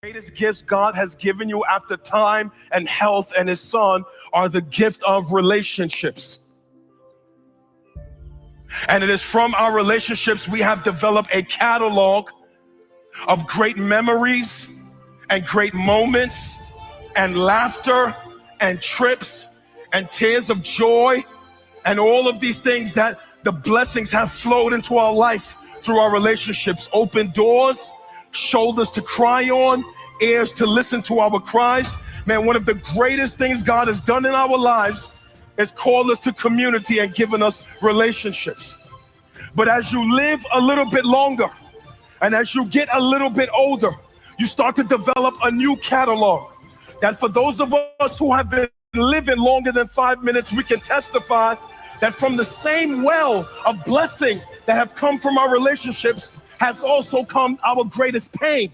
Greatest gifts God has given you after time and health and His Son are the gift of relationships. And it is from our relationships we have developed a catalog of great memories and great moments and laughter and trips and tears of joy and all of these things that the blessings have flowed into our life through our relationships. Open doors, shoulders to cry on, ears to listen to our cries. Man, one of the greatest things God has done in our lives is called us to community and given us relationships. But as you live a little bit longer and as you get a little bit older, you start to develop a new catalog that for those of us who have been living longer than 5 minutes, we can testify that from the same well of blessing that have come from our relationships has also come our greatest pain.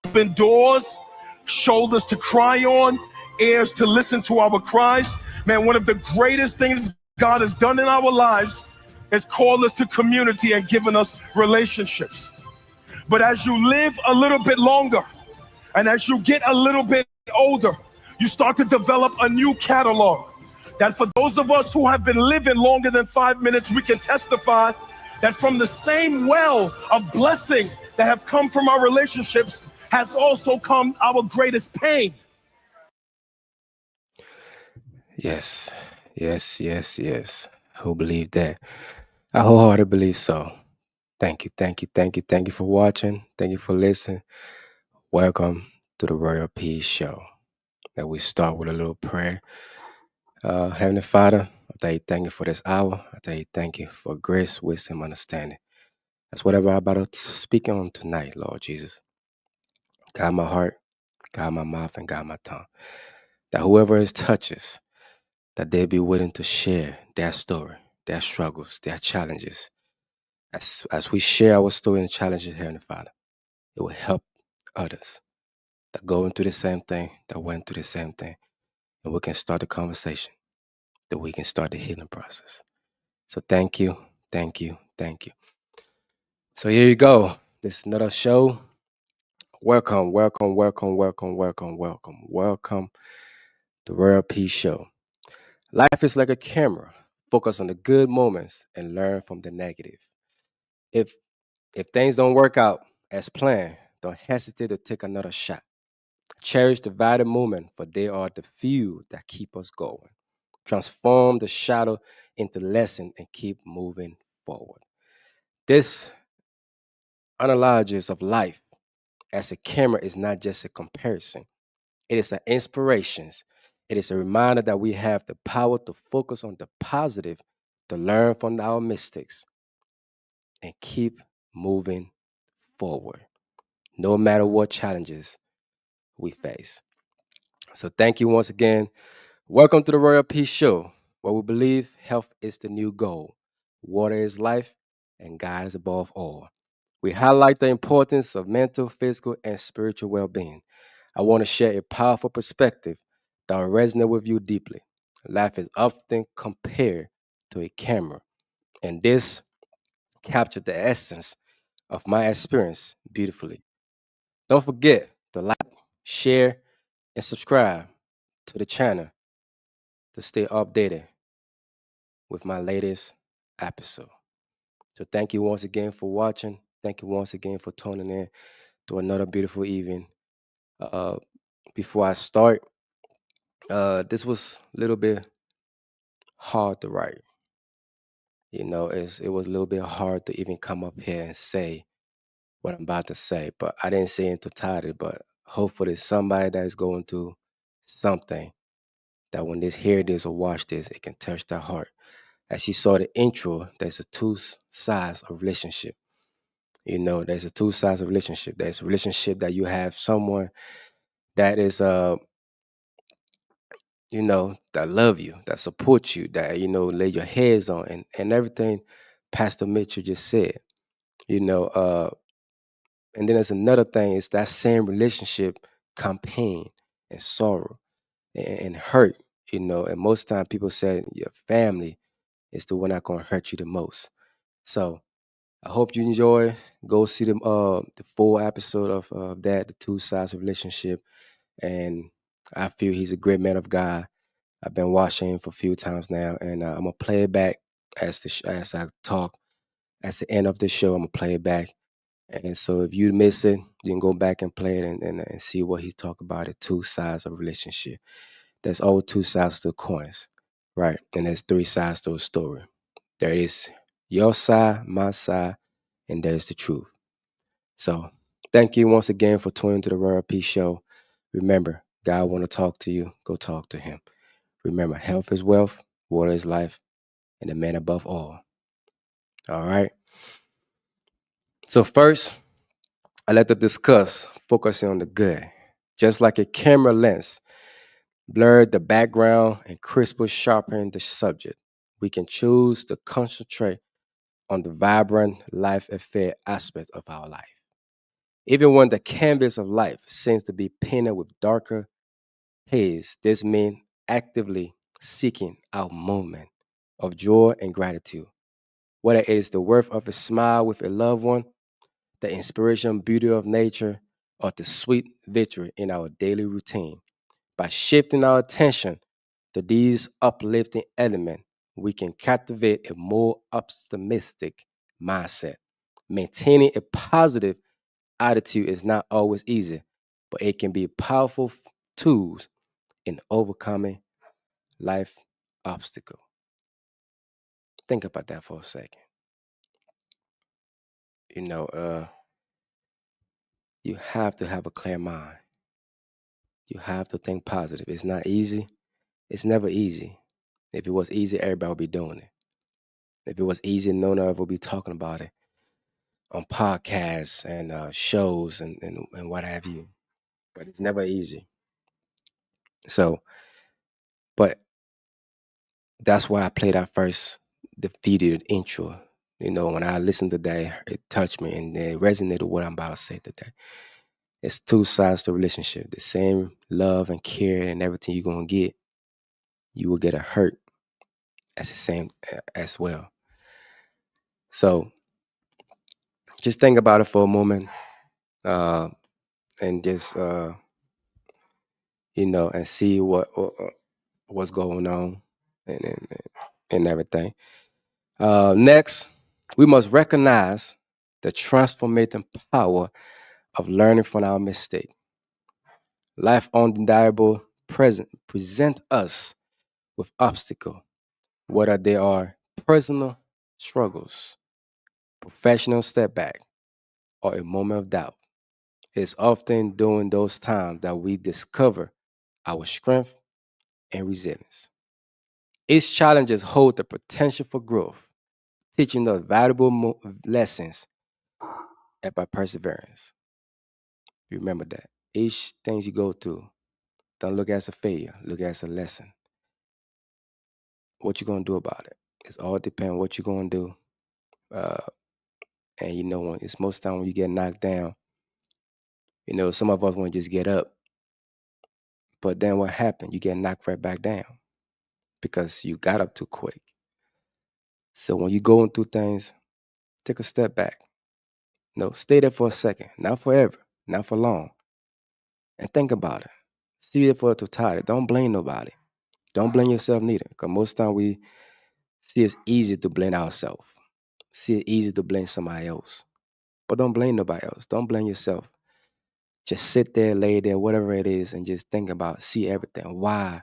Open doors, shoulders to cry on, ears to listen to our cries. Man, one of the greatest things God has done in our lives is called us to community and given us relationships. But as you live a little bit longer and as you get a little bit older, you start to develop a new catalog that for those of us who have been living longer than 5 minutes, we can testify that from the same well of blessing that have come from our relationships has also come our greatest pain. Yes, yes. Who believe that? I wholeheartedly believe so. Thank you for watching. Thank you for listening. Welcome to the Royal Peace Show. That we start with a little prayer. Heavenly Father, I tell you thank you for this hour. I tell you thank you for grace, wisdom, understanding. That's whatever I'm about to speak on tonight, Lord Jesus. Guide my heart, guide my mouth, and guide my tongue. That whoever it touches, that they be willing to share their story, their struggles, their challenges. As we share our story and challenges, Heavenly Father, it will help others that going through the same thing, that went through the same thing. And we can start the conversation, that we can start the healing process. So thank you. So here you go. This is another show. Welcome to Royal Peace Show. Life is like a camera. Focus on the good moments and learn from the negative. If things don't work out as planned, don't hesitate to take another shot. Cherish the vital moment, for they are the few that keep us going. Transform the shadow into lesson and keep moving forward. This analogies of life as a camera is not just a comparison. It is an inspiration. It is a reminder that we have the power to focus on the positive, to learn from our mistakes, and keep moving forward, no matter what challenges we face. So thank you once again. Welcome to the Royal Peace Show, where we believe health is the new goal, water is life, and God is above all. We highlight the importance of mental, physical, and spiritual well-being. I want to share a powerful perspective that will resonate with you deeply. Life is often compared to a camera, and this captured the essence of my experience beautifully. Don't forget to like, share, and subscribe to the channel to stay updated with my latest episode. So thank you once again for watching. Thank you once again for tuning in to another beautiful evening. Uh, Before I start, this was a little bit hard to write. It was a little bit hard to even come up here and say what I'm about to say, but I didn't say it in totality. But hopefully, somebody that is going through something, that when they hear this or watch this, it can touch their heart. As you saw the intro, there's a two sides of relationship. There's a two sides of relationship. There's a relationship that you have someone that is that love you, that support you, that lay your heads on, and everything Pastor Mitchell just said. You know, and then there's another thing, is that same relationship come pain and sorrow and hurt. And most time people say your family is the one that gonna hurt you the most. So I hope you enjoy. Go see the full episode of that, the two sides of relationship. And I feel he's a great man of God. I've been watching him for a few times now, and I'm gonna play it back as I talk. At the end of the show, I'm gonna play it back. And so if you miss it, you can go back and play it and see what he talked about. The two sides of relationship. There's all two sides to the coins, right? And there's three sides to a story. There is your side, my side, and there's the truth. So thank you once again for tuning to the Royal Peace Show. Remember, God want to talk to you. Go talk to him. Remember, health is wealth, water is life, and the man above all. All right. So first, I like to discuss focusing on the good. Just like a camera lens blurred the background and crisper sharpened the subject, we can choose to concentrate on the vibrant life affair aspect of our life. Even when the canvas of life seems to be painted with darker haze, this means actively seeking out moment of joy and gratitude. Whether it is the worth of a smile with a loved one, the inspiration beauty of nature, or the sweet victory in our daily routine. By shifting our attention to these uplifting elements, we can cultivate a more optimistic mindset. Maintaining a positive attitude is not always easy, but it can be powerful tools in overcoming life obstacle. Think about that for a second. You know, you have to have a clear mind. You have to think positive. It's not easy. It's never easy. If it was easy, everybody would be doing it. If it was easy, no one would be talking about it on podcasts and shows and what have you. But it's never easy. So, but that's why I played that first defeated intro. When I listened to that, it touched me and it resonated with what I'm about to say today. It's two sides to a relationship. The same love and care and everything you're gonna get, you will get a hurt as the same as well. So just think about it for a moment, uh, and just and see what's going on and everything. Next, we must recognize the transformative power of learning from our mistake. Life undeniable present us with obstacle, whether they are personal struggles, professional setback, or a moment of doubt. It's often during those times that we discover our strength and resilience. Each challenges hold the potential for growth, teaching us valuable lessons about perseverance. Remember that. Each thing you go through, don't look as a failure, look as a lesson. What you gonna do about it? It's all depend on what you're gonna do. Uh, and when it's most time when you get knocked down, some of us want to just get up, but then what happened? You get knocked right back down because you got up too quick. So when you're going through things, take a step back. No, stay there for a second, not forever, not for long, and think about it. See it for a totality. Don't blame nobody. Don't blame yourself neither, because most time we see it's easy to blame ourselves. See it easy to blame somebody else, but don't blame nobody else. Don't blame yourself. Just sit there, lay there, whatever it is, and just think about, see everything. Why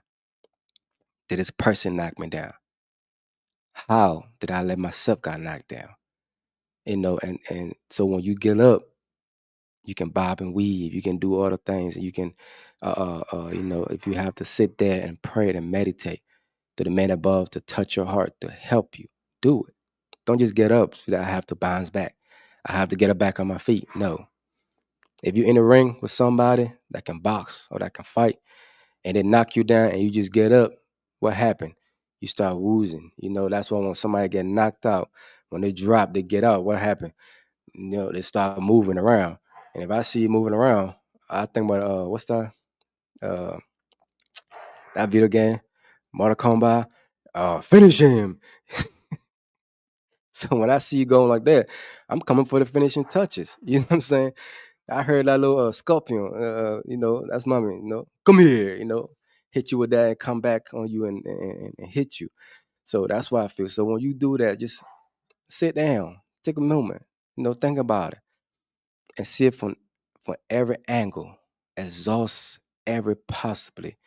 did this person knock me down? How did I let myself get knocked down? And so when you get up, you can bob and weave. You can do all the things, and you can, if you have to sit there and pray and meditate to the man above to touch your heart to help you, do it. Don't just get up so that I have to bounce back. I have to get up back on my feet. No. If you're in a ring with somebody that can box or that can fight, and they knock you down and you just get up, what happened? You start woozing. That's why when somebody get knocked out, when they drop, they get out. What happened? They start moving around. And if I see you moving around, I think about what's uh that video game, Mortal Kombat, finish him. So when I see you going like that, I'm coming for the finishing touches. You know what I'm saying? I heard that little scorpion. That's mommy. Come here. Hit you with that and come back on you and hit you. So that's why I feel. So when you do that, just sit down, take a moment. Think about it and see it from every angle. Exhaust every possibly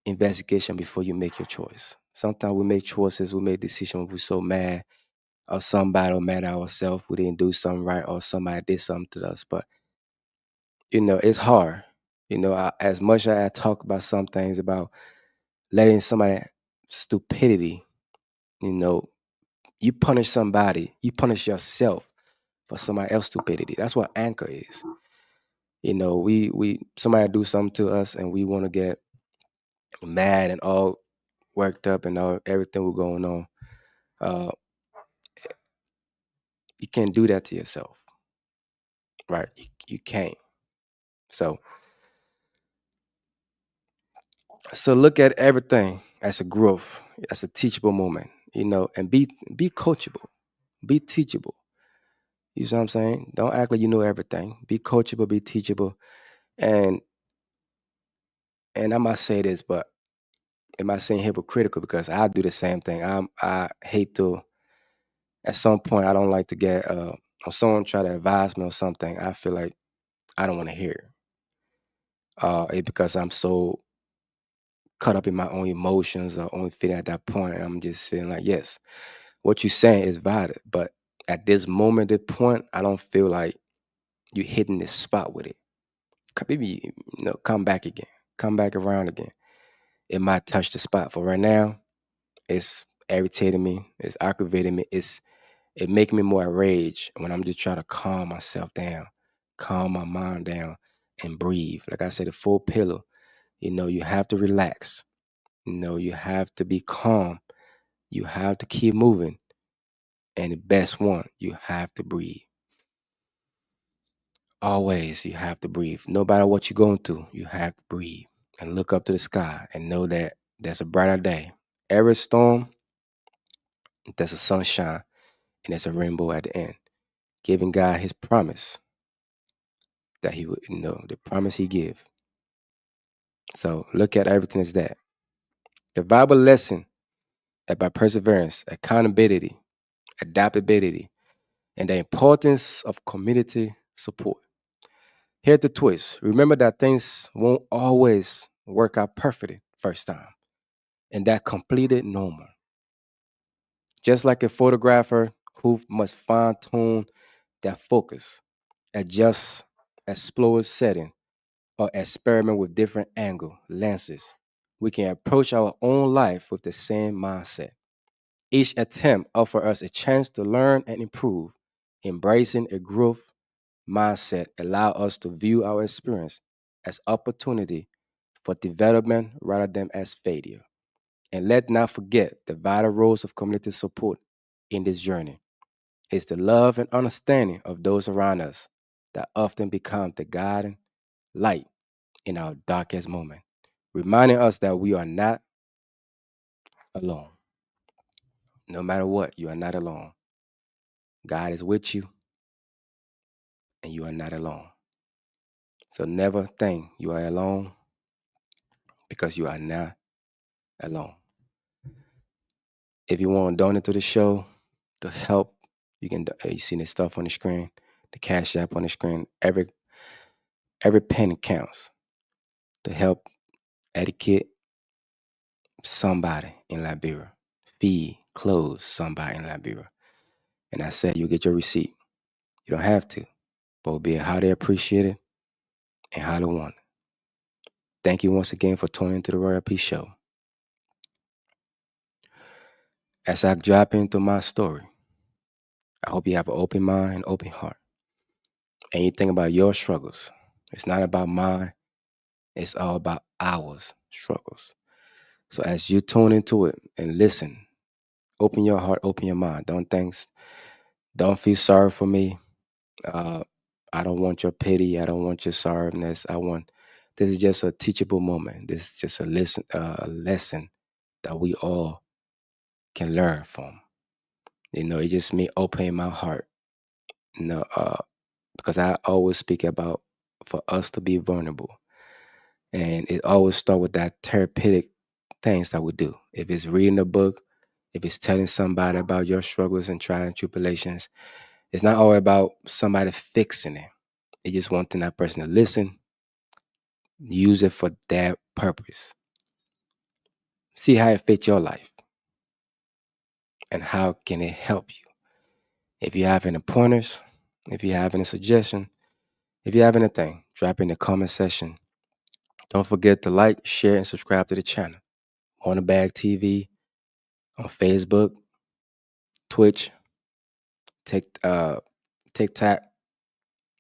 investigation before you make your choice. Sometimes we make choices, we make decisions, we're so mad or somebody or mad at ourselves, we didn't do something right or somebody did something to us. But it's hard. As much as I talk about some things about letting somebody stupidity, you know, you punish somebody, you punish yourself for somebody else's stupidity. That's what anger is. We somebody do something to us and we want to get mad and all worked up and all everything was going on. Uh, you can't do that to yourself, right? You can't. So look at everything as a growth, as a teachable moment, and be coachable, be teachable. You see what I'm saying? Don't act like you know everything. Be coachable, be teachable, and I must say this, but am I saying hypocritical? Because I do the same thing. I hate to. At some point, I don't like to get or someone try to advise me on something. I feel like I don't want to hear. It because I'm so caught up in my own emotions or own feeling at that point. And I'm just feeling like, yes, what you're saying is valid, but at this moment, this point, I don't feel like you're hitting this spot with it. Maybe come back again, come back around again. It might touch the spot. For right now, it's irritating me, it's aggravating me, it making me more enraged when I'm just trying to calm myself down, calm my mind down, and breathe. Like I said, the full pillow. You have to relax. You have to be calm. You have to keep moving. And the best one, you have to breathe. Always, you have to breathe. No matter what you're going through, you have to breathe and look up to the sky and know that there's a brighter day. Every storm, there's a sunshine and there's a rainbow at the end. Giving God his promise that he would, the promise he give. So look at everything as that. The Bible lesson about perseverance, accountability, adaptability, and the importance of community support. Here's the twist. Remember that things won't always work out perfectly first time, and that completed normal. Just like a photographer who must fine tune their focus, adjust, explore setting, or experiment with different angle lenses, we can approach our own life with the same mindset. Each attempt offers us a chance to learn and improve. Embracing a growth mindset allow us to view our experience as opportunity for development rather than as failure. And let not forget the vital roles of community support in this journey. It's the love and understanding of those around us that often become the guiding light in our darkest moment, reminding us that we are not alone. No matter what, you are not alone. God is with you and you are not alone. So never think you are alone because you are not alone. If you want to donate to the show to help, you can. You see the stuff on the screen, the cash app on the screen. Every penny counts to help educate somebody in Liberia, feed, clothe somebody in Liberia. And I said you get your receipt. You don't have to, but it'll be highly appreciated and highly wanted. Thank you once again for tuning into the Royal Peace Show. As I drop into my story, I hope you have an open mind and open heart. And you think about your struggles. It's not about mine, it's all about ours. struggles. So as you tune into it and listen, open your heart, open your mind. Don't feel sorry for me. Uh, I don't want your pity. I don't want your sorrowness. This is just a teachable moment. This is just a lesson that we all can learn from. It just me opening my heart. You know, uh, because I always speak about for us to be vulnerable, and it always start with that therapeutic things that we do. If it's reading a book, if it's telling somebody about your struggles and trials and tribulations, it's not all about somebody fixing it. It's just wanting that person to listen, use it for their purpose. See how it fits your life and how can it help you. If you have any pointers, if you have any suggestion, if you have anything, drop in the comment section. Don't forget to like, share, and subscribe to the channel. On the Bag TV, on Facebook, Twitch, TikTok,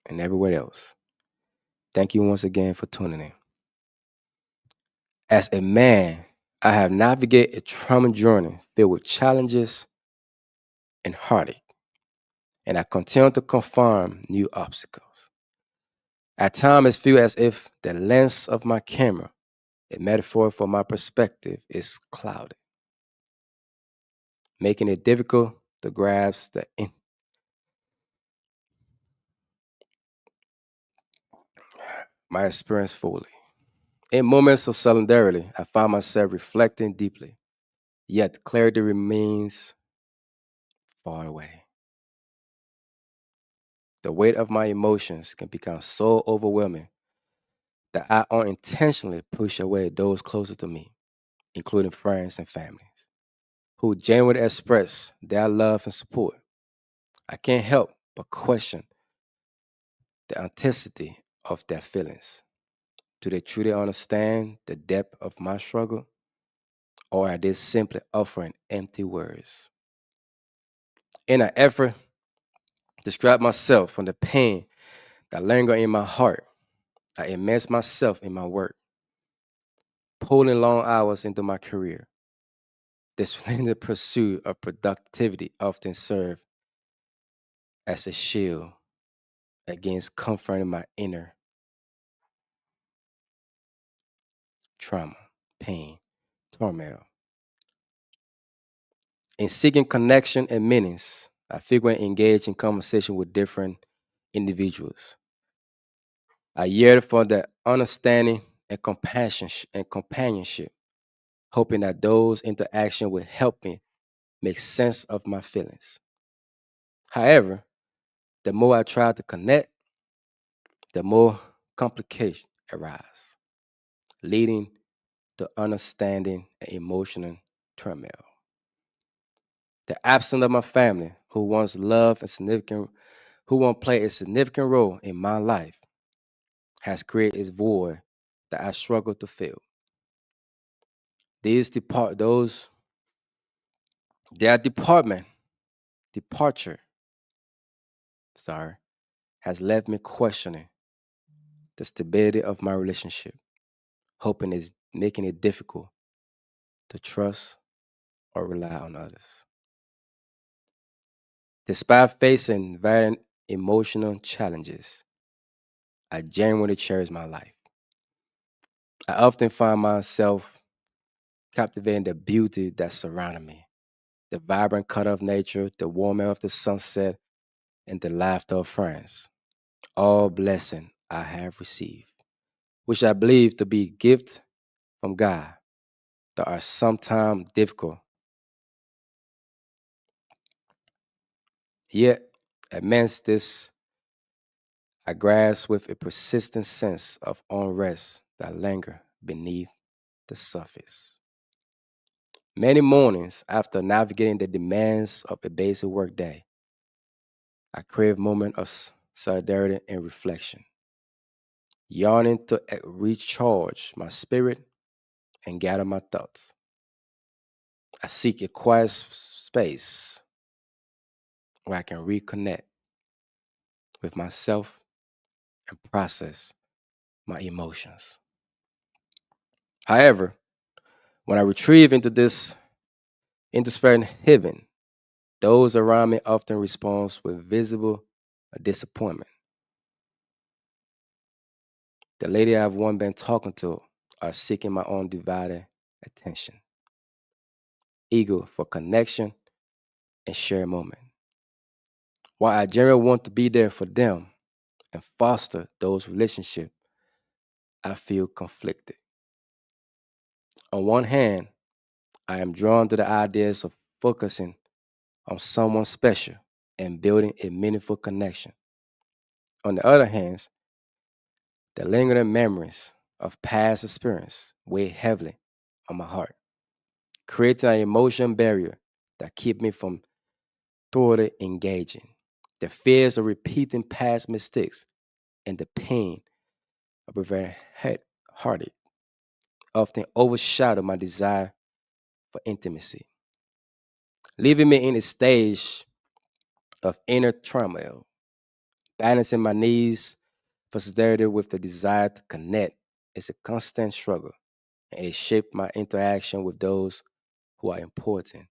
and everywhere else. Thank you once again for tuning in. As a man, I have navigated a trauma journey filled with challenges and heartache, and I continue to confront new obstacles. At times, it feels as if the lens of my camera, a metaphor for my perspective, is clouded, making it difficult to grasp my experience fully. In moments of solidarity, I find myself reflecting deeply, yet clarity remains far away. The weight of my emotions can become so overwhelming that I unintentionally push away those closer to me, including friends and families, who genuinely express their love and support. I can't help but question the authenticity of their feelings. Do they truly understand the depth of my struggle, or are they simply offering empty words? In an effort to distract myself from the pain that linger in my heart, I immerse myself in my work, pulling long hours into my career. This relentless pursuit of productivity often serves as a shield against confronting my inner trauma, pain, turmoil. In seeking connection and meanings, I frequently engage in conversation with different individuals. I yearn for the understanding and compassion and companionship, hoping that those interactions will help me make sense of my feelings. However, the more I try to connect, the more complications arise, leading to understanding and emotional turmoil. The absence of my family, who once loved and significant, who once played a significant role in my life, has created a void that I struggle to fill. These depart those their departure, sorry, has left me questioning the stability of my relationship, hoping it's making it difficult to trust or rely on others. Despite facing varying emotional challenges, I genuinely cherish my life. I often find myself captivating the beauty that surrounded me, the vibrant color of nature, the warmth of the sunset, and the laughter of friends. All blessing I have received, which I believe to be gift from God that are sometimes difficult. Yet, amidst this, I grasp with a persistent sense of unrest that linger beneath the surface. Many mornings after navigating the demands of a basic workday, I crave moments of solidarity and reflection, yearning to recharge my spirit and gather my thoughts. I seek a quiet space where I can reconnect with myself and process my emotions. However, when I retrieve into spirit heaven, those around me often respond with visible disappointment. The lady I've once been talking to are seeking my own divided attention, eager for connection and shared moment. While I generally want to be there for them and foster those relationships, I feel conflicted. On one hand, I am drawn to the ideas of focusing on someone special and building a meaningful connection. On the other hand, the lingering memories of past experience weigh heavily on my heart, creating an emotion barrier that keep me from thoroughly engaging. The fears of repeating past mistakes and the pain of preventing heartache often overshadow my desire for intimacy, leaving me in a stage of inner turmoil, balancing my needs for sincerity with the desire to connect is a constant struggle, and it shaped my interaction with those who are important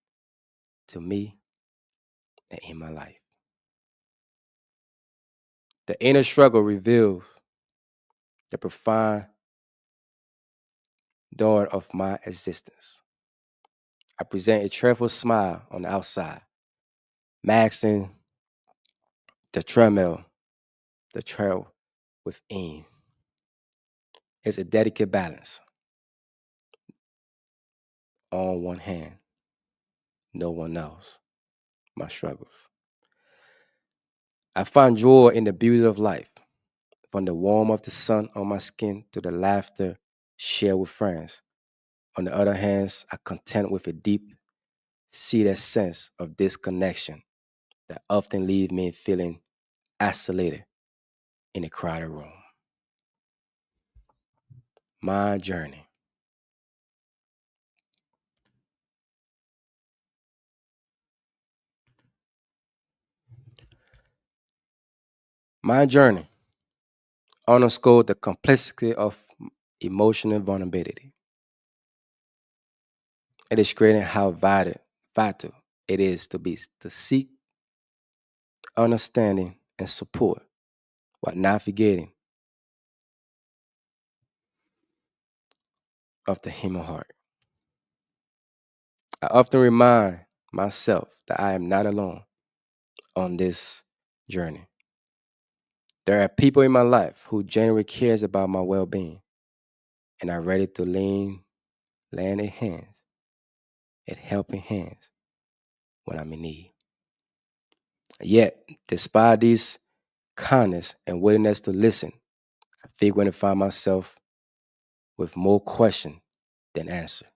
to me and in my life. The inner struggle reveals the profound door of my existence. I present a cheerful smile on the outside, masking the turmoil, the trail within. It's a delicate balance. On one hand, no one knows my struggles. I find joy in the beauty of life, from the warmth of the sun on my skin to the laughter shared with friends. On the other hand, I content with a deep seated sense of disconnection that often leaves me feeling isolated in a crowded room. My journey. My journey underscored the complexity of emotional vulnerability. It is creating how vital it is to seek understanding and support while navigating of the human heart. I often remind myself that I am not alone on this journey. There are people in my life who genuinely cares about my well-being and are ready to lend a hand, at helping hands when I'm in need. Yet, despite this kindness and willingness to listen, I frequently find myself with more question than answer.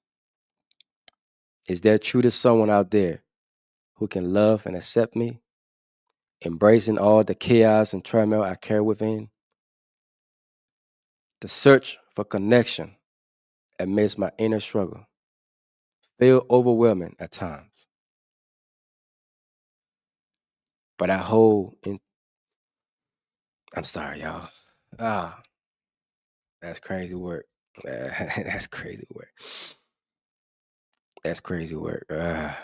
Is there truly someone out there who can love and accept me, embracing all the chaos and turmoil I carry within? The search for connection amidst my inner struggle feel overwhelming at times, but I hold in. I'm sorry, y'all. Ah, that's crazy work. That's crazy work. That's crazy work. I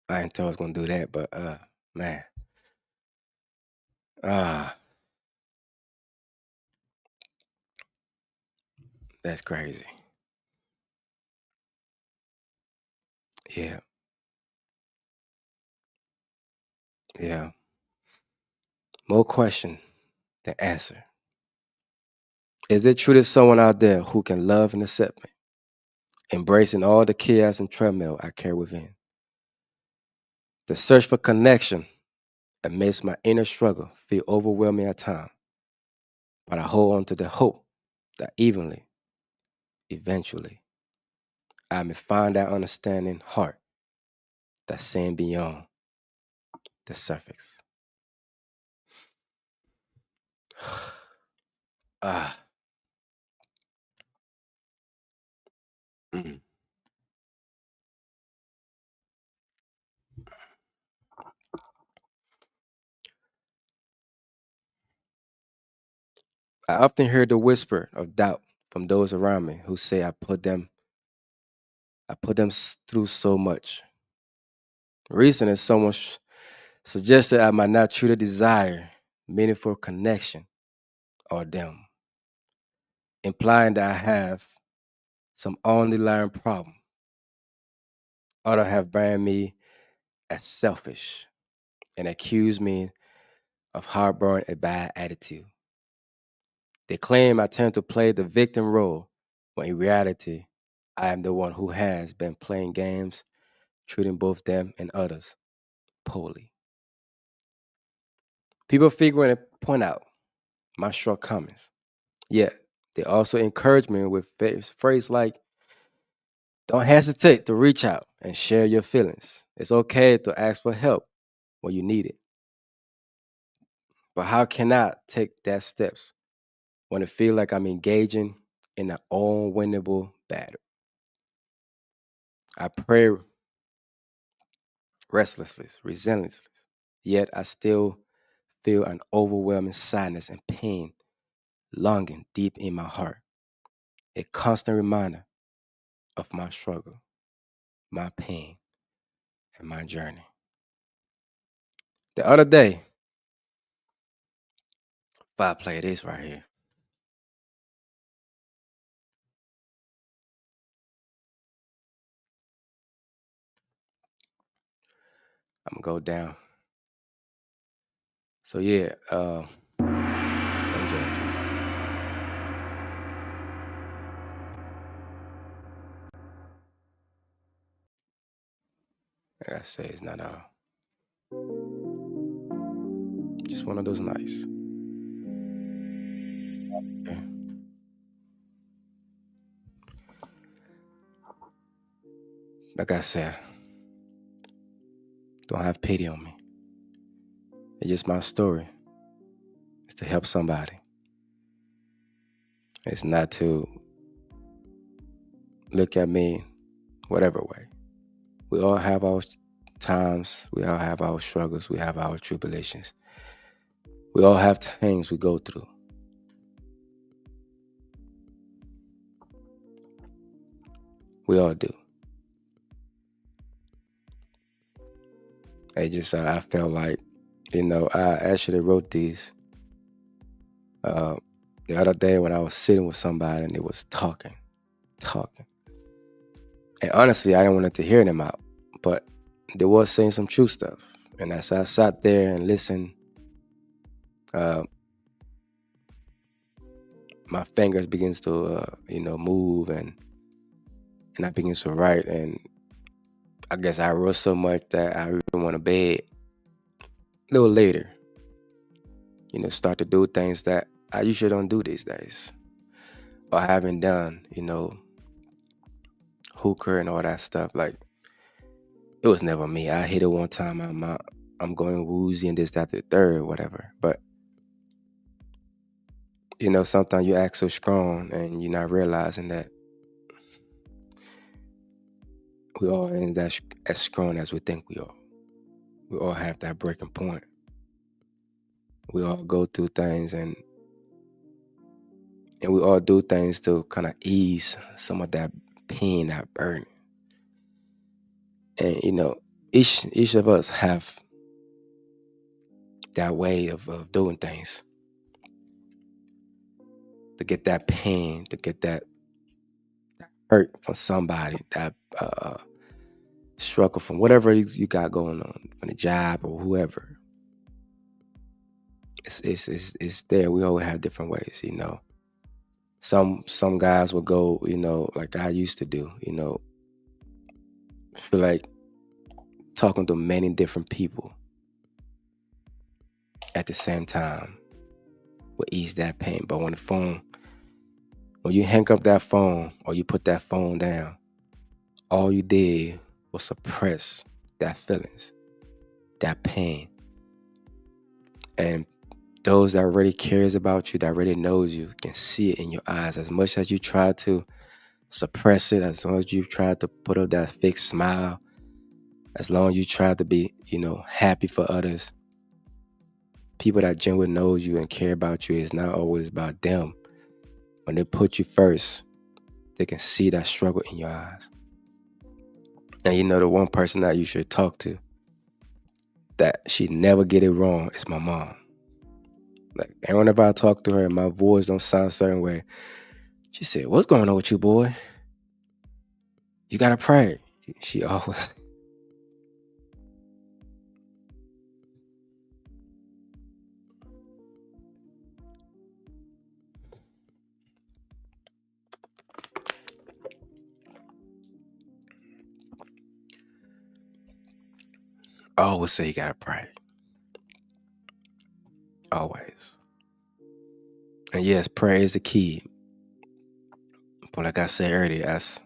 didn't tell I was gonna do that, but man, ah, that's crazy. Yeah, yeah. More question than answer. Is there truly someone out there who can love and accept me, embracing all the chaos and turmoil I carry within? The search for connection amidst my inner struggle feel overwhelming at times, but I hold on to the hope that eventually, I may find that understanding heart that's seeing beyond the surface. Ah, mm. I often hear the whisper of doubt from those around me who say I put them through so much. Recently, someone suggested I might not truly desire meaningful connection or them, implying that I have some underlying problem. Others have branded me as selfish and accused me of harboring a bad attitude. They claim I tend to play the victim role when in reality, I am the one who has been playing games, treating both them and others poorly. People frequently point out my shortcomings, yet they also encourage me with phrases like, don't hesitate to reach out and share your feelings. It's okay to ask for help when you need it. But how can I take that steps when I feel like I'm engaging in an unwinnable battle? I pray restlessly, relentlessly, yet I still feel an overwhelming sadness and pain longing deep in my heart, a constant reminder of my struggle, my pain, and my journey. The other day, if I play this right here, I'm gonna go down. So yeah, don't judge me. Like I say, it's not just one of those nights. Okay? Like I said, don't have pity on me. It's just my story. It's to help somebody. It's not to look at me whatever way. We all have our times. We all have our struggles. We have our tribulations. We all have things we go through. We all do. I felt like, I actually wrote these uh, the other day when I was sitting with somebody and it was talking. And honestly, I didn't want to hear them out, but they was saying some true stuff. And as I sat there and listened, uh, my fingers begins to, move and I begins to write. And I guess I wrote so much that I really went to bed a little later. Start to do things that I usually don't do these days or haven't done. Hooker and all that stuff. Like it was never me. I hit it one time. I'm going woozy and this, that, the third, whatever. But sometimes you act so strong and you're not realizing that we all ain't as strong as we think we are. We all have that breaking point. We all go through things and we all do things to kind of ease some of that pain, that burden. And each of us have that way of doing things to get that pain, to get that hurt from somebody, that struggle from whatever you got going on, from the job or whoever. It's there. We all have different ways. Some guys will go, like I used to do. Feel like talking to many different people at the same time will ease that pain. But when you hang up that phone or you put that phone down, all you did was suppress that feelings, that pain. And those that really cares about you, that really knows you, can see it in your eyes. As much as you try to suppress it, as long as you try to put up that fake smile, as long as you try to be, happy for others, People that genuinely knows you and care about you is not always about them. When they put you first, they can see that struggle in your eyes. And you know the one person that you should talk to that she never get it wrong is my mom. Like, and whenever I talk to her and my voice don't sound a certain way, she said, "What's going on with you, boy? You gotta pray." She always say you gotta pray. Always. And yes, prayer is the key. But like I said earlier, that's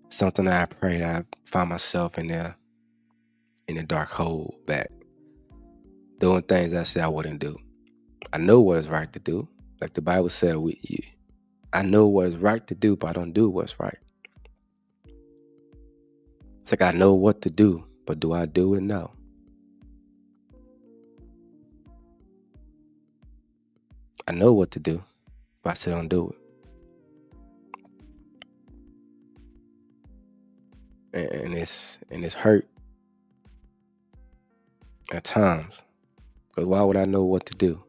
something that I prayed. I found myself in a dark hole back, doing things I said I wouldn't do. I know what is right to do. Like the Bible said, I know what is right to do, but I don't do what's right. It's like I know what to do, but do I do it? No. I know what to do, but I still don't do it. And it's hurt at times. Because why would I know what to do,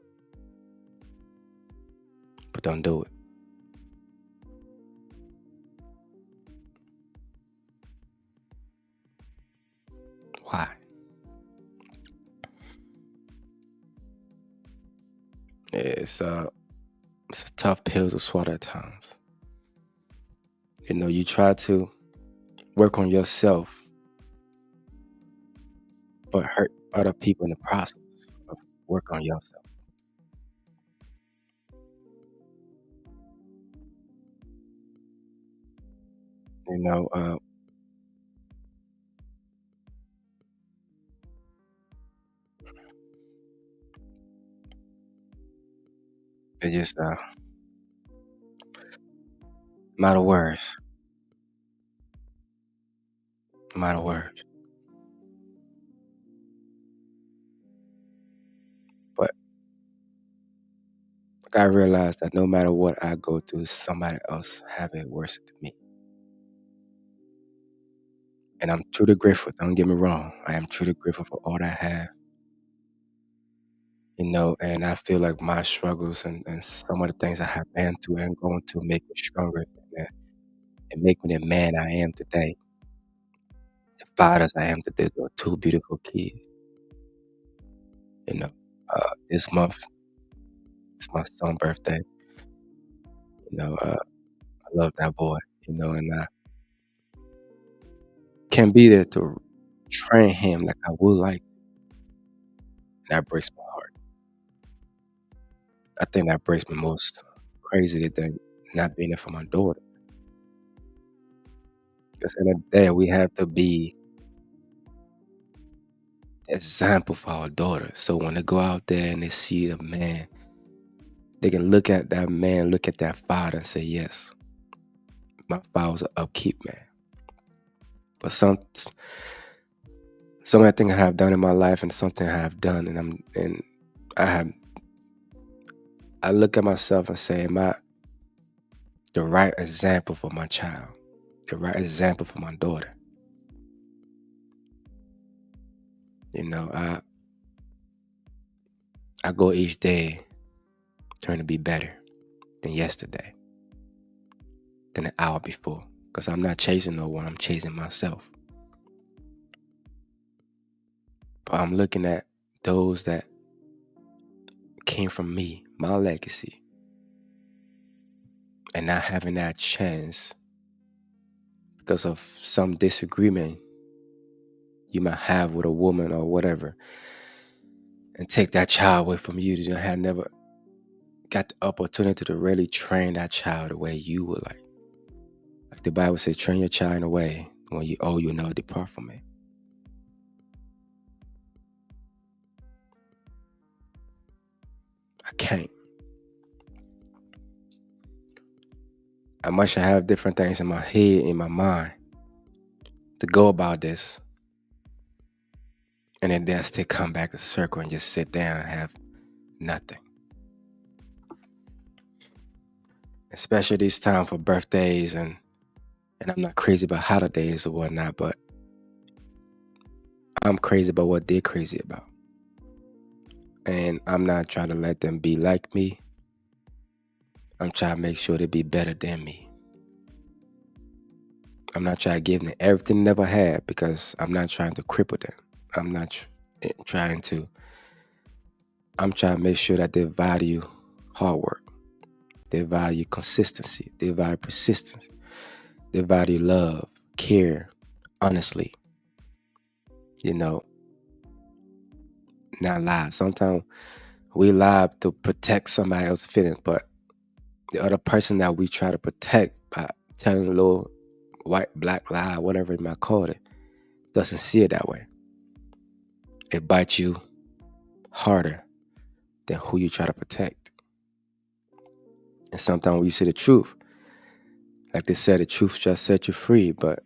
but don't do it? Why? It's it's a tough pill to swallow at times. You know, you try to work on yourself, but hurt other people in the process of work on yourself. You know, it just matter words, matter words. But I realized that no matter what I go through, somebody else have it worse than me. And I'm truly grateful. Don't get me wrong. I am truly grateful for all that I have. You know, and I feel like my struggles and some of the things I have been through and going to make me stronger and make me the man I am today. The fathers I am today are two beautiful kids. You know, this month is my son's birthday. You know, I love that boy. You know, and I can't be there to train him like I would like. And that breaks my heart. I think that breaks me most crazy than not being there for my daughter. Because in the day we have to be example for our daughter. So when they go out there and they see a man, they can look at that man, look at that father and say, yes, my father was an upkeep man. But something I think I have done in my life and something I have done and I have I look at myself and say, am I the right example for my child? The right example for my daughter? You know, I go each day trying to be better than yesterday, than the hour before. Because I'm not chasing no one, I'm chasing myself. But I'm looking at those that came from me, my legacy, and not having that chance because of some disagreement you might have with a woman or whatever, and take that child away from you. You have never got the opportunity to really train that child the way you would like. Like the Bible says, train your child in a way when you will never depart from it. I can't. I must have different things in my head, in my mind, to go about this and then they'll still come back to circle and just sit down and have nothing. Especially this time for birthdays, and I'm not crazy about holidays or whatnot, but I'm crazy about what they're crazy about. And I'm not trying to let them be like me. I'm trying to make sure they be better than me. I'm not trying to give them everything they never had, because I'm not trying to cripple them. I'm not trying to. I'm trying to make sure that they value hard work. They value consistency. They value persistence. They value love, care, honestly. Not lie. Sometimes we lie to protect somebody else's feelings, but the other person that we try to protect by telling a little white, black lie, whatever you might call it, doesn't see it that way. It bites you harder than who you try to protect. And sometimes when you see the truth, like they said, the truth shall set you free, but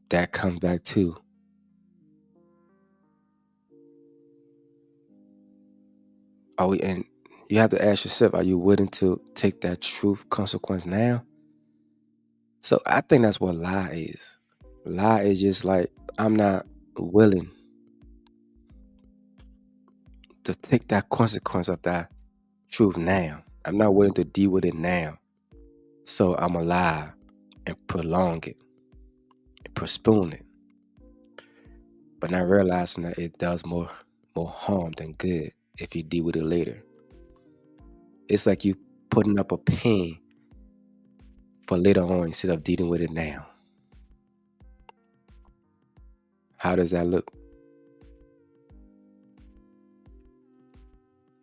that comes back to, and you have to ask yourself, are you willing to take that truth consequence now? So I think that's what lie is. Lie is just like, I'm not willing to take that consequence of that truth now. I'm not willing to deal with it now. So I'm a lie and prolong it and postpone it. But not realizing that it does more harm than good if you deal with it later. It's like you putting up a pain for later on instead of dealing with it now. How does that look?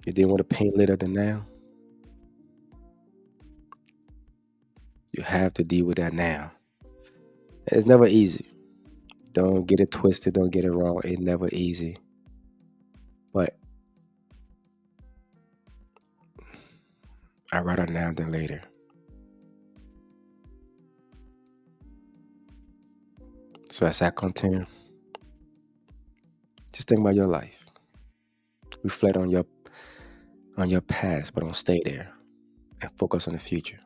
You're dealing with a pain later than now. You have to deal with that now. It's never easy. Don't get it twisted. Don't get it wrong. It's never easy. But I'd rather now than later. So as I continue, just think about your life. Reflect on your past, but don't stay there, and focus on the future.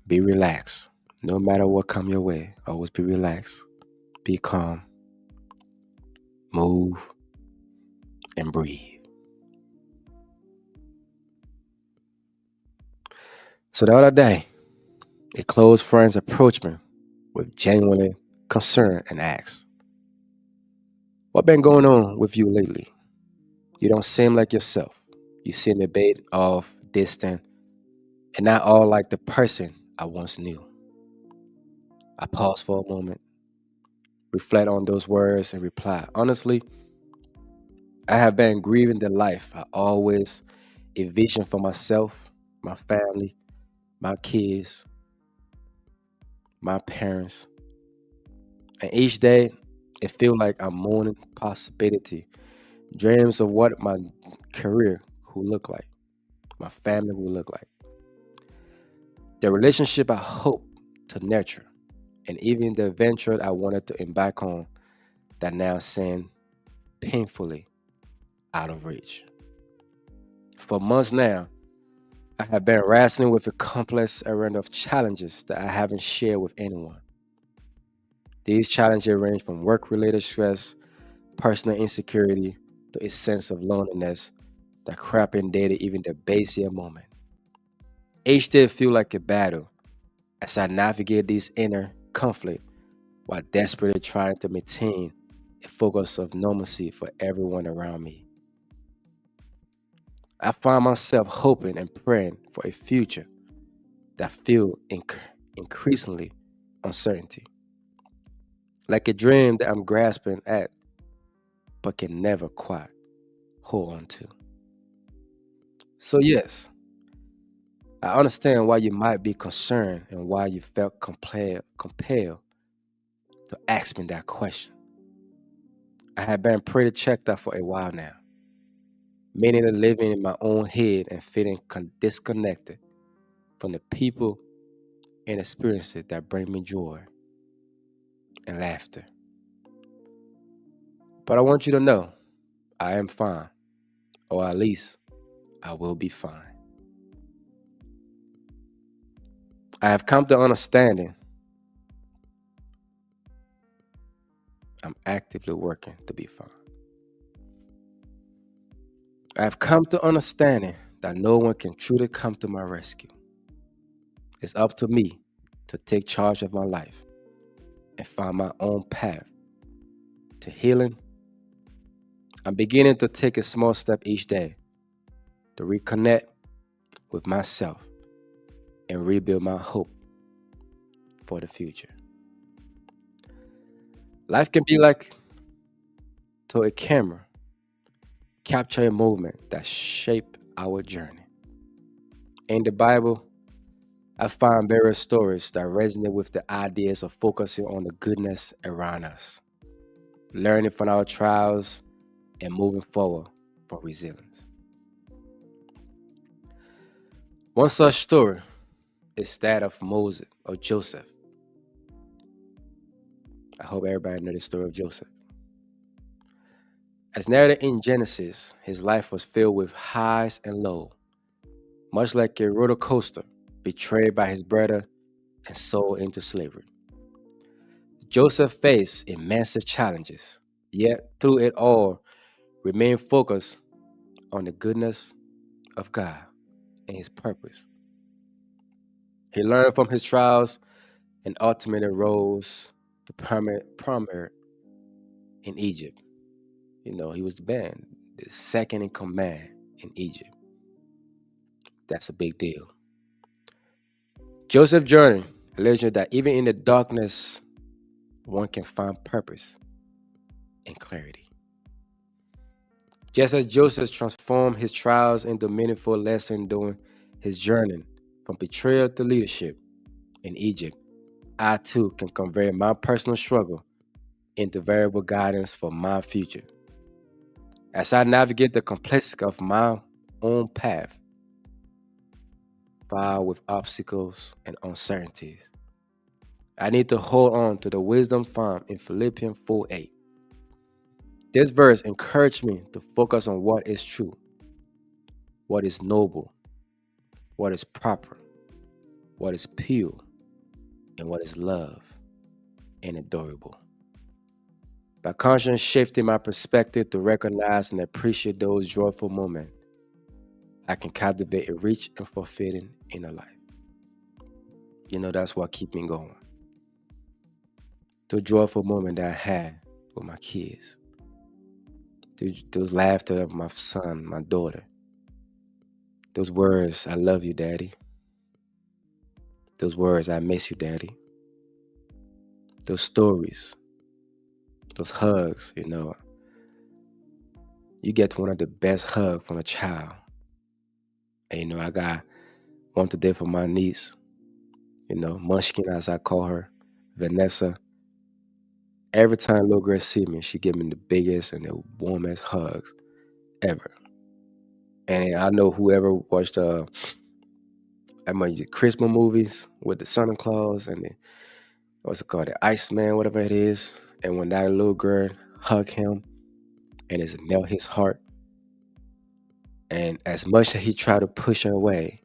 Be relaxed. No matter what come your way, always be relaxed. Be calm. Move and breathe. So the other day, a close friend approached me with genuine concern and asked, "What been going on with you lately? You don't seem like yourself. You seem a bit off, distant, and not all like the person I once knew." I paused for a moment, reflect on those words, and reply, "Honestly, I have been grieving the life I always envisioned for myself, my family, my kids, my parents. And each day, it feels like I'm mourning possibility, dreams of what my career will look like, my family will look like, the relationship I hope to nurture, and even the venture I wanted to embark on that now seem painfully out of reach. For months now, I have been wrestling with a complex array of challenges that I haven't shared with anyone. These challenges range from work-related stress, personal insecurity, to a sense of loneliness that crap in daily even the basic moment. Each day feel like a battle as I navigate this inner conflict while desperately trying to maintain a focus of normalcy for everyone around me. I find myself hoping and praying for a future that feel increasingly uncertainty, like a dream that I'm grasping at but can never quite hold on to. So yes, I understand why you might be concerned and why you felt compelled to ask me that question. I have been pretty checked out for a while now, meaning living in my own head and feeling disconnected from the people and experiences that bring me joy and laughter. But I want you to know I am fine, or at least I will be fine. I have come to understanding I'm actively working to be fine. I have come to understanding that no one can truly come to my rescue. It's up to me to take charge of my life and find my own path to healing. I'm beginning to take a small step each day to reconnect with myself and rebuild my hope for the future. Life can be like to a camera, capture a moment that shape our journey. In the Bible, I find various stories that resonate with the ideas of focusing on the goodness around us, learning from our trials, and moving forward for resilience. One such story is that of Moses or Joseph. I hope everybody knows the story of Joseph. As narrated in Genesis, his life was filled with highs and lows, much like a roller coaster, betrayed by his brother and sold into slavery. Joseph faced immense challenges, yet through it all, remained focused on the goodness of God and his purpose. He learned from his trials and ultimately rose to prominent in Egypt. He was the second in command in Egypt. That's a big deal. Joseph's journey, a legend that even in the darkness, one can find purpose and clarity. Just as Joseph transformed his trials into meaningful lessons during his journey from betrayal to leadership in Egypt, I too can convert my personal struggle into variable guidance for my future. As I navigate the complexity of my own path, filled with obstacles and uncertainties, I need to hold on to the wisdom found in Philippians 4:8. This verse encouraged me to focus on what is true, what is noble, what is proper, what is pure, and what is love and adorable. By consciously shifting my perspective to recognize and appreciate those joyful moments, I can cultivate a rich and fulfilling inner life. That's what keeps me going. The joyful moment that I had with my kids, those laughter of my son, my daughter, those words, I love you, Daddy. Those words, I miss you, Daddy. Those stories, those hugs, you get one of the best hugs from a child. And I got one today for my niece, Munchkin as I call her, Vanessa. Every time little girl see me, she give me the biggest and the warmest hugs ever. And I know whoever watched the Christmas movies with the Santa Claus and the what's it called, the Iceman, whatever it is. And when that little girl hug him and it melt his heart, and as much as he tried to push her away,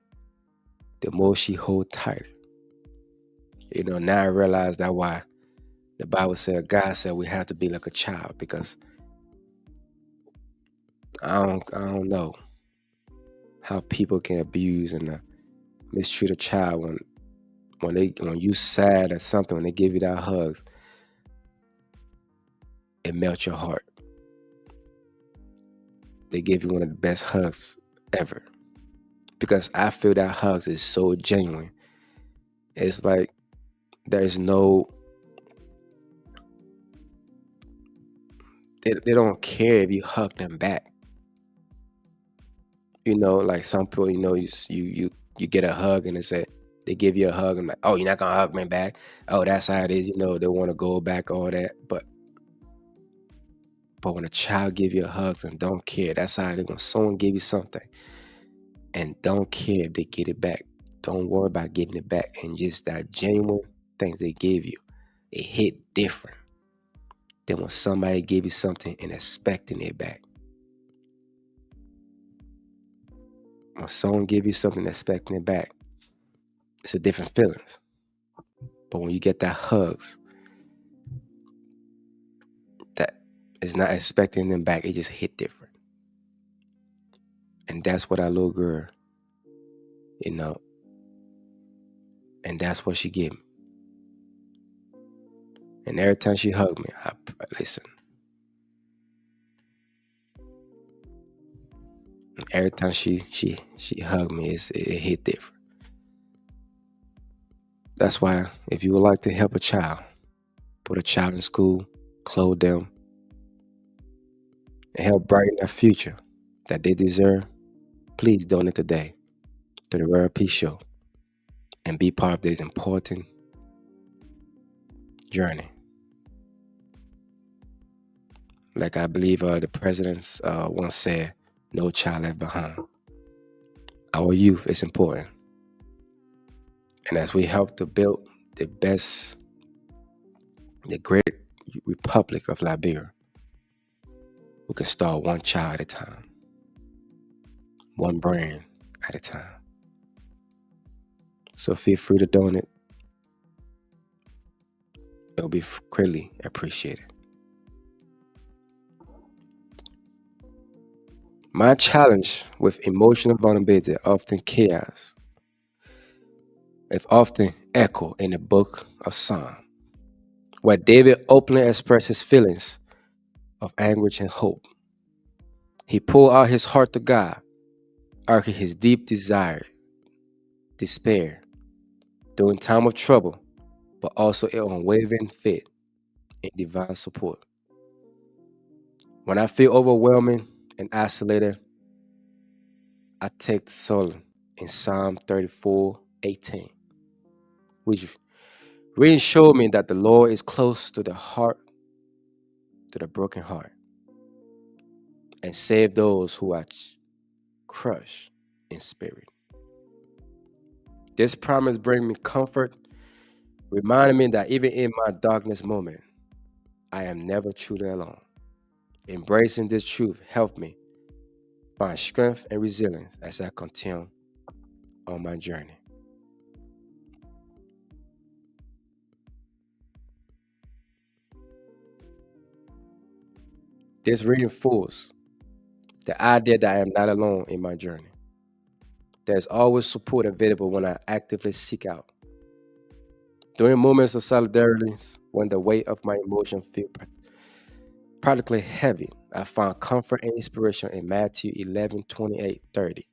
the more she hold tighter. Now I realize that why the Bible said, God said we have to be like a child, because I don't know how people can abuse and mistreat a child when you sad or something, when they give you that hugs, it melts your heart. They give you one of the best hugs ever, because I feel that hugs is so genuine. It's like there's no, they don't care if you hug them back. Like some people, you get a hug and they give you a hug and like, oh, you're not gonna hug me back. Oh, that's how it is. They want to go back, all that. But when a child give you a hug and don't care, that's how it is. When someone give you something and don't care if they get it back, don't worry about getting it back, and just that genuine things they give you, it hit different. than when somebody give you something and expecting it back. When someone give you something and expecting it back, it's a different feelings. But when you get that hugs, that is not expecting them back, it just hit different. And that's what our little girl, you know, and that's what she gave me. And every time she hugged me, I listen. Every time she hugged me, it hit different. That's why if you would like to help a child, put a child in school, clothe them, and help brighten their future that they deserve, please donate today to the Rare Peace Show and be part of this important journey. Like I believe the presidents once said, no child left behind. Our youth is important. And as we help to build the great Republic of Liberia, we can start one child at a time, one brain at a time. So feel free to donate. It'll be greatly appreciated. My challenge with emotional vulnerability often chaos. It often echo in the book of Psalms, where David openly expressed his feelings of anguish and hope. He poured out his heart to God, arguing his deep desire, despair, during time of trouble, but also an unwavering faith in divine support. When I feel overwhelming and isolated, I take solace in Psalm 34:18, which reassures me that the Lord is close to the broken heart, and save those who are crushed in spirit. This promise brings me comfort, reminding me that even in my darkness moment, I am never truly alone. Embracing this truth helped me find strength and resilience as I continue on my journey. This reinforces the idea that I am not alone in my journey. There's always support available when I actively seek out. During moments of solidarity, when the weight of my emotion feels practically heavy, I find comfort and inspiration in Matthew 11:28-30.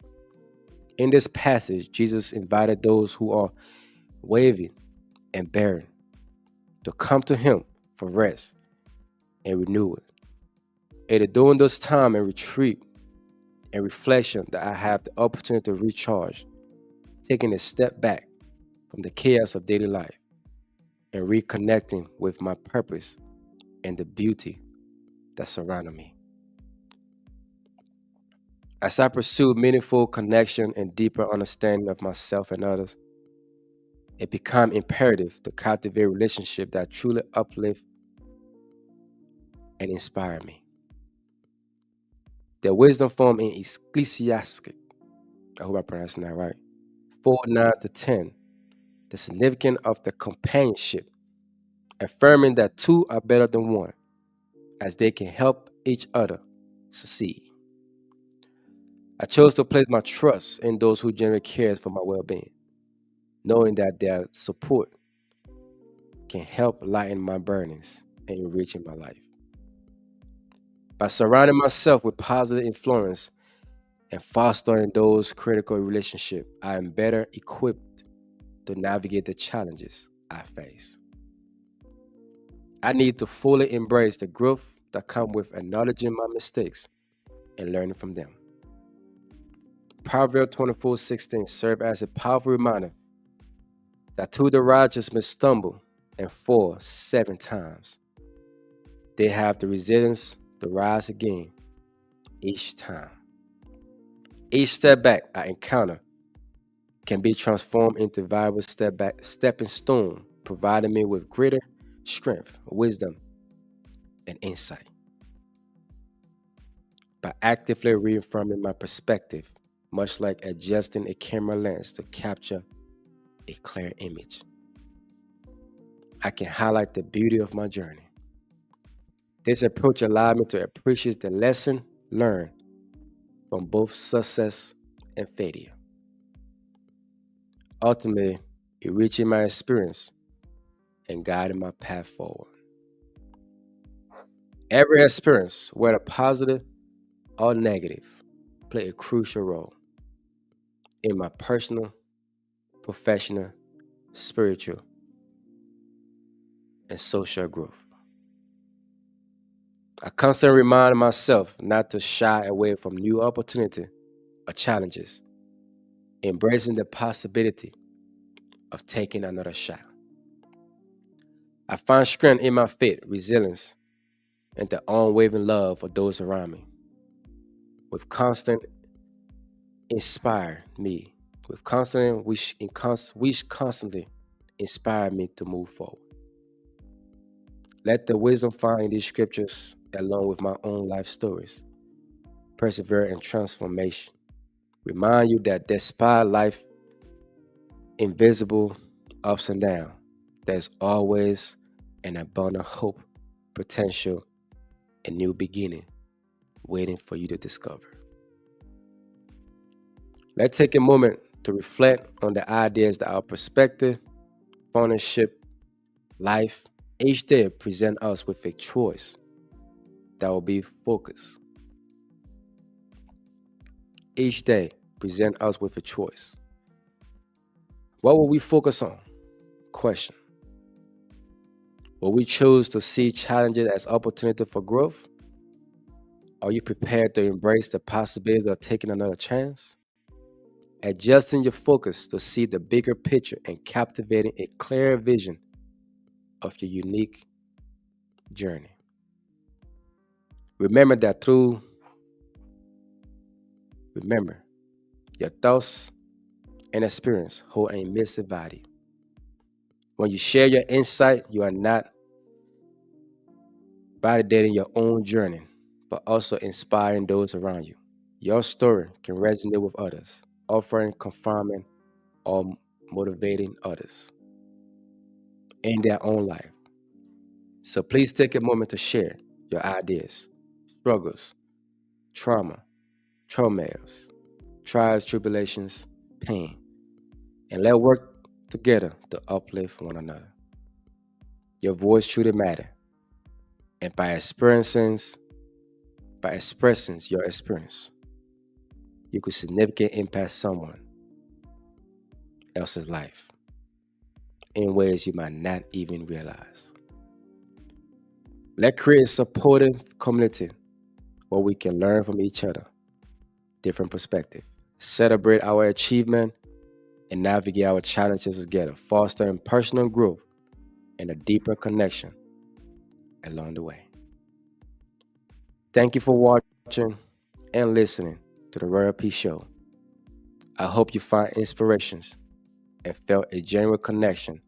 In this passage, Jesus invited those who are weary and barren to come to him for rest and renewal. It is during this time and retreat and reflection that I have the opportunity to recharge, taking a step back from the chaos of daily life and reconnecting with my purpose and the beauty that surrounded me. As I pursue meaningful connection and deeper understanding of myself and others, it became imperative to cultivate relationships that truly uplift and inspire me. The wisdom formed in Ecclesiastic, I hope I'm pronouncing that right, 4:9-10, the significance of the companionship, affirming that two are better than one, as they can help each other succeed. I chose to place my trust in those who genuinely cares for my well-being, knowing that their support can help lighten my burdens and enrich my life. By surrounding myself with positive influence and fostering those critical relationships, I am better equipped to navigate the challenges I face. I need to fully embrace the growth that comes with acknowledging my mistakes and learning from them. Proverbs 24:16 serves as a powerful reminder that too the righteous may stumble and fall 7 times. They have the resilience to rise again each time. Each step back I encounter can be transformed into valuable stepping stone, providing me with greater strength, wisdom, and insight. By actively reaffirming my perspective, much like adjusting a camera lens to capture a clear image, I can highlight the beauty of my journey. This approach allowed me to appreciate the lesson learned from both success and failure. Ultimately, enriching my experience and guiding my path forward. Every experience, whether positive or negative, play a crucial role in my personal, professional, spiritual, and social growth. I constantly remind myself not to shy away from new opportunities or challenges, embracing the possibility of taking another shot. I find strength in my faith, resilience, and the unwavering love for those around me. With constant inspire me, with constant which constantly inspire me to move forward. Let the wisdom found in these scriptures, along with my own life stories, persevere in transformation. Remind you that despite life invisible ups and downs, there's always an abundant hope, potential, and new beginning waiting for you to discover. Let's take a moment to reflect on the ideas that our perspective, partnership, life, each day present us with a choice that will be focused. Each day present us with a choice. What will we focus on? Question. Will we choose to see challenges as opportunity for growth? Are you prepared to embrace the possibility of taking another chance? Adjusting your focus to see the bigger picture and captivating a clear vision of your unique journey. Remember your thoughts and experience hold an immense value. When you share your insight, you are not validating your own journey, but also inspiring those around you. Your story can resonate with others, offering confirming or motivating others in their own life. So please take a moment to share your ideas, struggles, trauma, traumas, trials, tribulations, pain, and let's work together to uplift one another. Your voice truly matters, and by expressing your experience, you could significantly impact someone else's life in ways you might not even realize. Let's create a supportive community where we can learn from each other, different perspectives, celebrate our achievement, and navigate our challenges together, fostering personal growth and a deeper connection along the way. Thank you for watching and listening to the Royal P Show. I hope you find inspirations and felt a genuine connection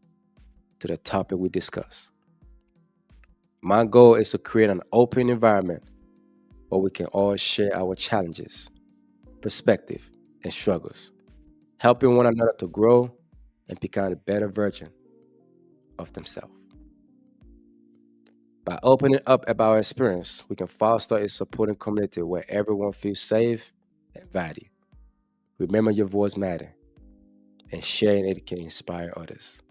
to the topic we discussed. My goal is to create an open environment where we can all share our challenges, perspective, and struggles, helping one another to grow and become a better version of themselves. By opening up about our experience, we can foster a supporting community where everyone feels safe and valued. Remember your voice matters, and sharing it can inspire others.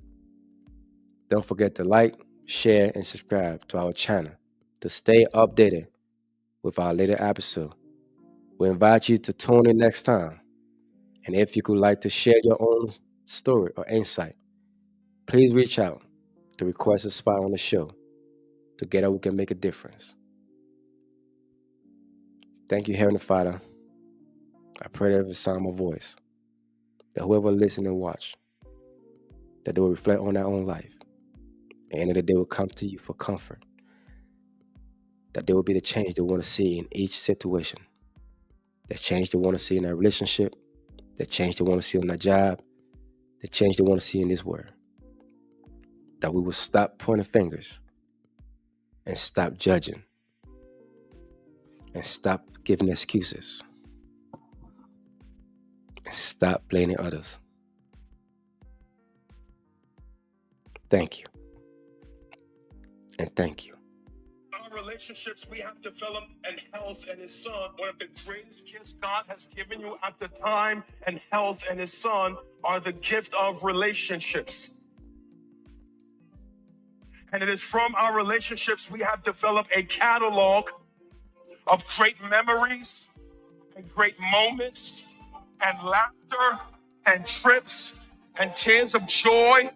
Don't forget to like, share, and subscribe to our channel to stay updated with our latest episode. We invite you to tune in next time. And if you would like to share your own story or insight, please reach out to request a spot on the show. Together we can make a difference. Thank you, Heavenly Father. I pray that every sound of my voice, that whoever listen and watch, that they will reflect on their own life. And that they will come to you for comfort. That there will be the change they want to see in each situation. The change they want to see in their relationship. The change they want to see on their job. The change they want to see in this world. That we will stop pointing fingers and stop judging and stop giving excuses and stop blaming others. Thank you. And thank you. Our relationships we have developed and health and his son. One of the greatest gifts God has given you at the time and health and his son are the gift of relationships. And it is from our relationships we have developed a catalog of great memories and great moments and laughter and trips and tears of joy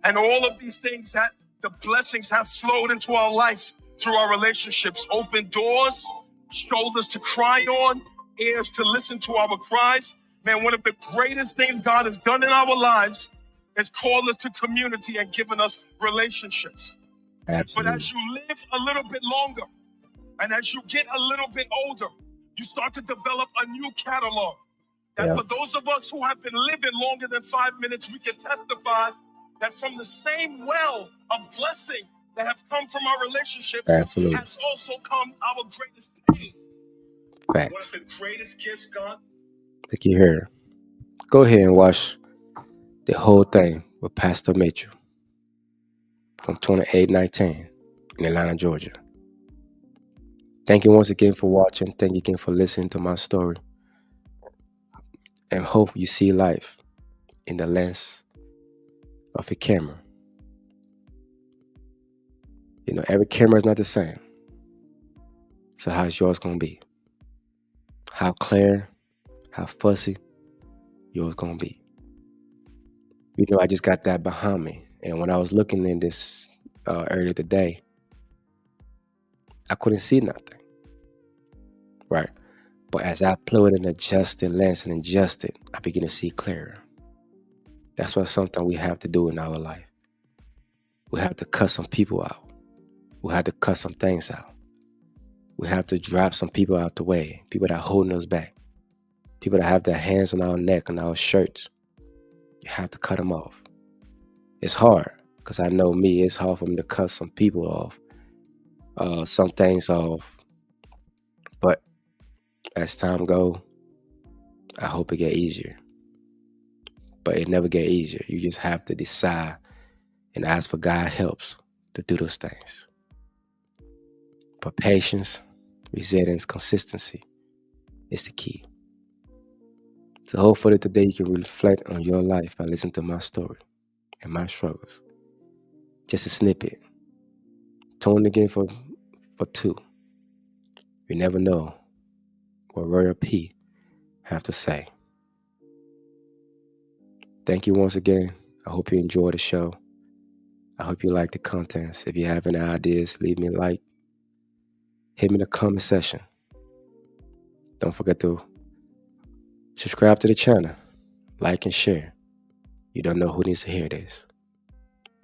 and all of these things that the blessings have flowed into our life through our relationships. Open doors, shoulders to cry on, ears to listen to our cries. Man, one of the greatest things God has done in our lives is called us to community and given us relationships. Absolutely. But as you live a little bit longer and as you get a little bit older, you start to develop a new catalog. That for those of us who have been living longer than 5 minutes, we can testify that from the same well of blessing that have come from our relationships Absolutely. has also come our greatest pain. Facts. One of the greatest gifts God. Like you heard. Go ahead and watch the whole thing with Pastor Mitchell from 2819 in Atlanta, Georgia. Thank you once again for watching. Thank you again for listening to my story. And hope you see life in the lens of a camera. You know, every camera is not the same. So how's yours going to be? How clear, how fuzzy yours going to be? You know, I just got that behind me. And when I was looking in this earlier today, I couldn't see nothing. Right? But as I put it and adjust the lens and adjust it, I begin to see clearer. That's what something we have to do in our life. We have to cut some people out. We have to cut some things out. We have to drop some people out the way. People that are holding us back. People that have their hands on our neck, on our shirts. You have to cut them off. It's hard because I know me, it's hard for me to cut some people off, some things off. But as time go, I hope it get easier. But it never get easier. You just have to decide and ask for God helps to do those things. But patience, resilience, consistency is the key. So hopefully today you can reflect on your life by listening to my story and my struggles. Just a snippet. Tune again for 2. You never know what Royal P have to say. Thank you once again. I hope you enjoy the show. I hope you like the contents. If you have any ideas, leave me a like. Hit me in the comment section. Don't forget to subscribe to the channel. Like and share. You don't know who needs to hear this.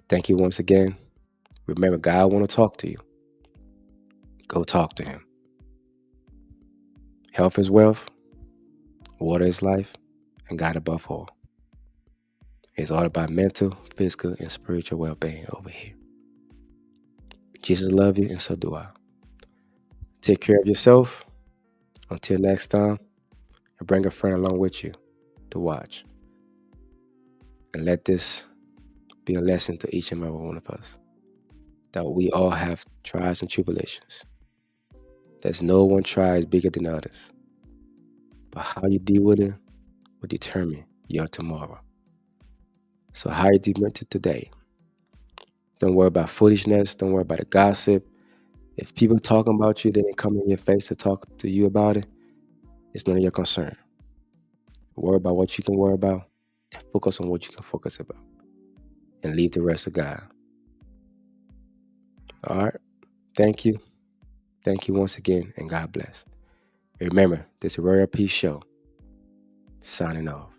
Thank you once again. Remember, God want to talk to you. Go talk to him. Health is wealth. Water is life. And God above all. It's all about mental, physical, and spiritual well-being over here. Jesus loves you, and so do I. Take care of yourself. Until next time, and bring a friend along with you to watch. And let this be a lesson to each and every one of us. That we all have trials and tribulations. There's no one trial bigger than others. But how you deal with it will determine your tomorrow. So how you deal with it today. Don't worry about foolishness. Don't worry about the gossip. If people talking about you, they didn't come in your face to talk to you about it, it's none of your concern. Worry about what you can worry about and focus on what you can focus about. And leave the rest to God. All right. Thank you. Thank you once again, and God bless. Remember, this is a Royal Peace Show. Signing off.